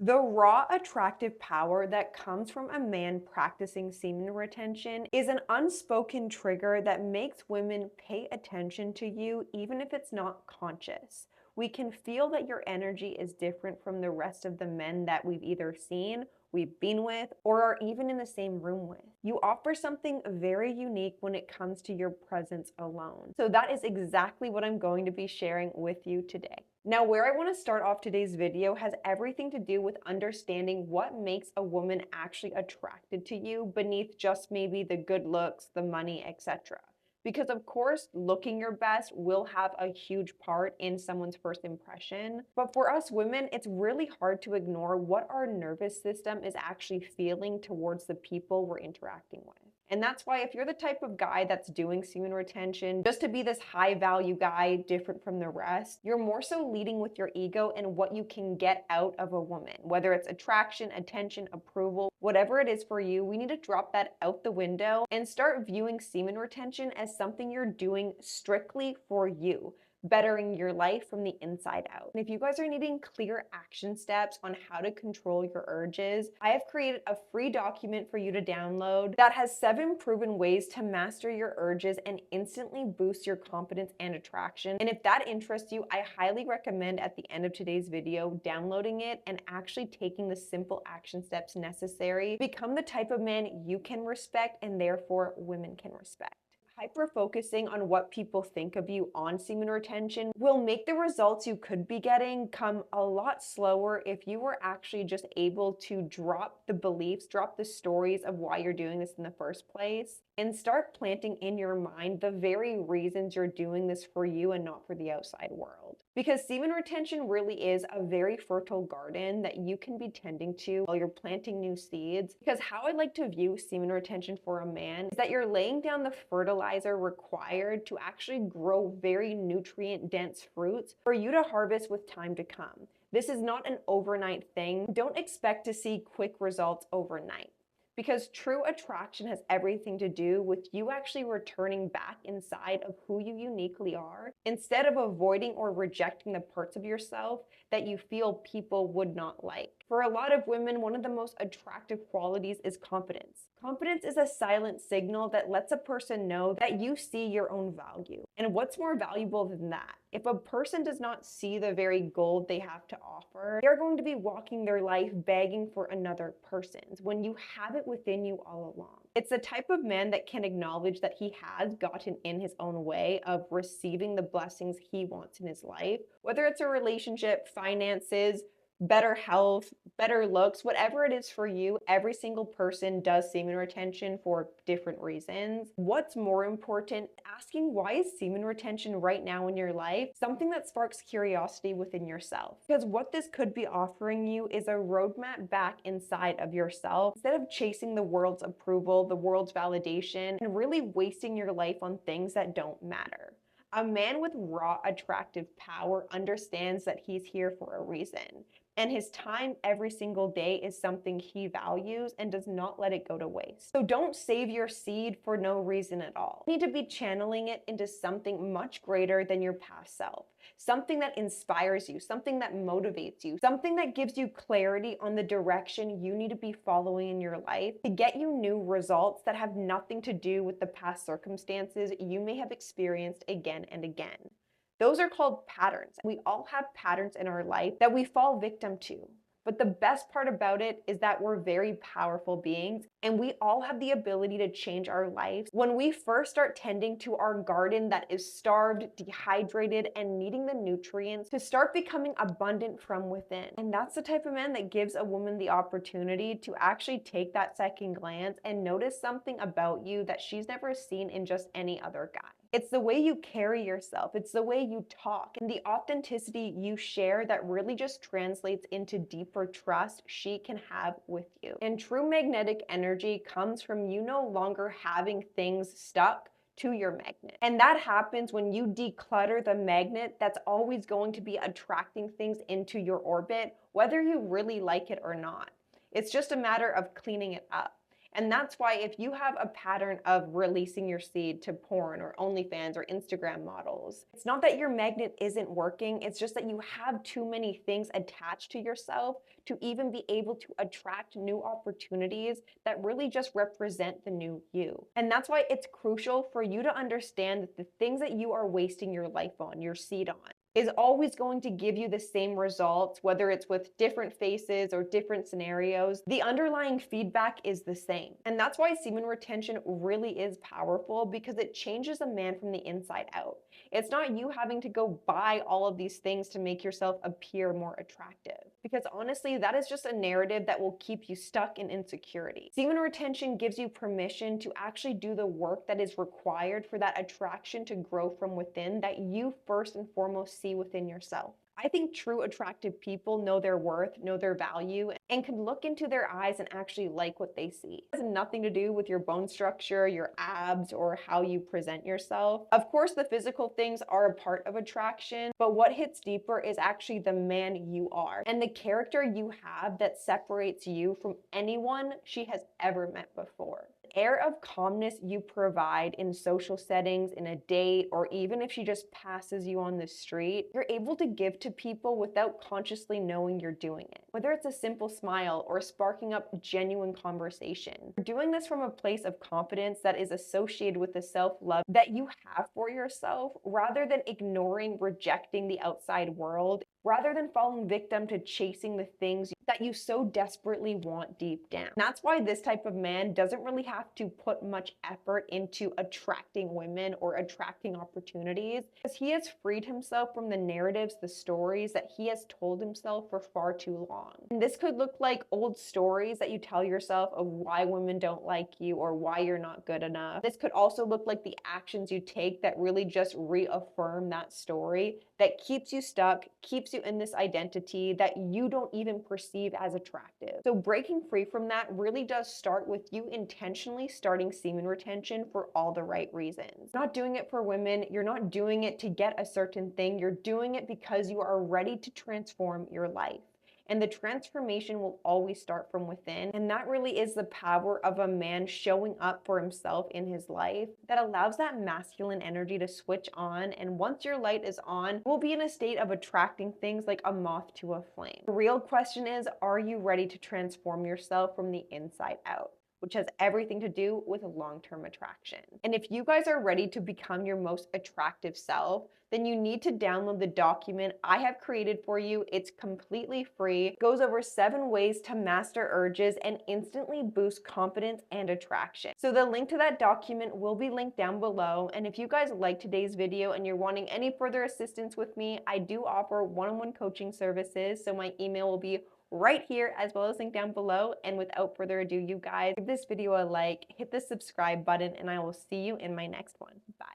The raw attractive power that comes from a man practicing semen retention is an unspoken trigger that makes women pay attention to you even if it's not conscious. We can feel that your energy is different from the rest of the men that we've either seen, we've been with, or are even in the same room with. You offer something very unique when it comes to your presence alone. So that is exactly what I'm going to be sharing with you today. Now, where I want to start off today's video has everything to do with understanding what makes a woman actually attracted to you beneath just maybe the good looks, the money, etc. Because of course, looking your best will have a huge part in someone's first impression. But for us women, it's really hard to ignore what our nervous system is actually feeling towards the people we're interacting with. And that's why if you're the type of guy that's doing semen retention just to be this high value guy different from the rest, you're more so leading with your ego and what you can get out of a woman. Whether it's attraction, attention, approval, whatever it is for you, we need to drop that out the window and start viewing semen retention as something you're doing strictly for you, bettering your life from the inside out. And if you guys are needing clear action steps on how to control your urges, I have created a free document for you to download that has 7 proven ways to master your urges and instantly boost your confidence and attraction. And if that interests you, I highly recommend at the end of today's video downloading it and actually taking the simple action steps necessary to become the type of man you can respect and therefore women can respect. Hyper-focusing on what people think of you on semen retention will make the results you could be getting come a lot slower if you were actually just able to drop the beliefs, drop the stories of why you're doing this in the first place, and start planting in your mind the very reasons you're doing this for you and not for the outside world. Because semen retention really is a very fertile garden that you can be tending to while you're planting new seeds. Because how I like to view semen retention for a man is that you're laying down the fertilizer required to actually grow very nutrient-dense fruits for you to harvest with time to come. This is not an overnight thing. Don't expect to see quick results overnight. Because true attraction has everything to do with you actually returning back inside of who you uniquely are, instead of avoiding or rejecting the parts of yourself that you feel people would not like. For a lot of women, one of the most attractive qualities is confidence. Confidence is a silent signal that lets a person know that you see your own value. And what's more valuable than that? If a person does not see the very gold they have to offer, they're going to be walking their life begging for another person's when you have it within you all along. It's the type of man that can acknowledge that he has gotten in his own way of receiving the blessings he wants in his life, whether it's a relationship, finances, better health, better looks, whatever it is for you. Every single person does semen retention for different reasons. What's more important, asking why is semen retention right now in your life something that sparks curiosity within yourself. Because what this could be offering you is a roadmap back inside of yourself instead of chasing the world's approval, the world's validation, and really wasting your life on things that don't matter. A man with raw attractive power understands that he's here for a reason. And his time every single day is something he values and does not let it go to waste. So don't save your seed for no reason at all. You need to be channeling it into something much greater than your past self. Something that inspires you, something that motivates you, something that gives you clarity on the direction you need to be following in your life to get you new results that have nothing to do with the past circumstances you may have experienced again and again. Those are called patterns. We all have patterns in our life that we fall victim to. But the best part about it is that we're very powerful beings and we all have the ability to change our lives when we first start tending to our garden that is starved, dehydrated, and needing the nutrients to start becoming abundant from within. And that's the type of man that gives a woman the opportunity to actually take that second glance and notice something about you that she's never seen in just any other guy. It's the way you carry yourself, it's the way you talk, and the authenticity you share that really just translates into deeper trust she can have with you. And true magnetic energy comes from you no longer having things stuck to your magnet. And that happens when you declutter the magnet that's always going to be attracting things into your orbit, whether you really like it or not. It's just a matter of cleaning it up. And that's why if you have a pattern of releasing your seed to porn or OnlyFans or Instagram models, it's not that your magnet isn't working, it's just that you have too many things attached to yourself to even be able to attract new opportunities that really just represent the new you. And that's why it's crucial for you to understand that the things that you are wasting your life on, your seed on, is always going to give you the same results, whether it's with different faces or different scenarios. The underlying feedback is the same. And that's why semen retention really is powerful, because it changes a man from the inside out. It's not you having to go buy all of these things to make yourself appear more attractive, because honestly, that is just a narrative that will keep you stuck in insecurity. Semen retention gives you permission to actually do the work that is required for that attraction to grow from within, that you first and foremost see within yourself. I think true attractive people know their worth, know their value, and can look into their eyes and actually like what they see. It has nothing to do with your bone structure, your abs, or how you present yourself. Of course, the physical things are a part of attraction, but what hits deeper is actually the man you are and the character you have that separates you from anyone she has ever met before. Air of calmness you provide in social settings, in a date, or even if she just passes you on the street, you're able to give to people without consciously knowing you're doing it. Whether it's a simple smile or sparking up genuine conversation, you're doing this from a place of confidence that is associated with the self-love that you have for yourself, rather than ignoring, rejecting the outside world, rather than falling victim to chasing the things that you so desperately want deep down. And that's why this type of man doesn't really have to put much effort into attracting women or attracting opportunities, because he has freed himself from the narratives, the stories that he has told himself for far too long. And this could look like old stories that you tell yourself of why women don't like you or why you're not good enough. This could also look like the actions you take that really just reaffirm that story, that keeps you stuck, keeps you in this identity that you don't even perceive as attractive. So breaking free from that really does start with you intentionally starting semen retention for all the right reasons. Not doing it for women, you're not doing it to get a certain thing, you're doing it because you are ready to transform your life. And the transformation will always start from within. And that really is the power of a man showing up for himself in his life, that allows that masculine energy to switch on. And once your light is on, we'll be in a state of attracting things like a moth to a flame. The real question is, are you ready to transform yourself from the inside out? Which has everything to do with long-term attraction. And if you guys are ready to become your most attractive self, then you need to download the document I have created for you. It's completely free. It goes over 7 ways to master urges and instantly boost confidence and attraction. So the link to that document will be linked down below. And if you guys like today's video and you're wanting any further assistance with me, I do offer one-on-one coaching services. So my email will be right here as well as linked down below. And without further ado, you guys, give this video a like, hit the subscribe button, and I will see you in my next one. Bye.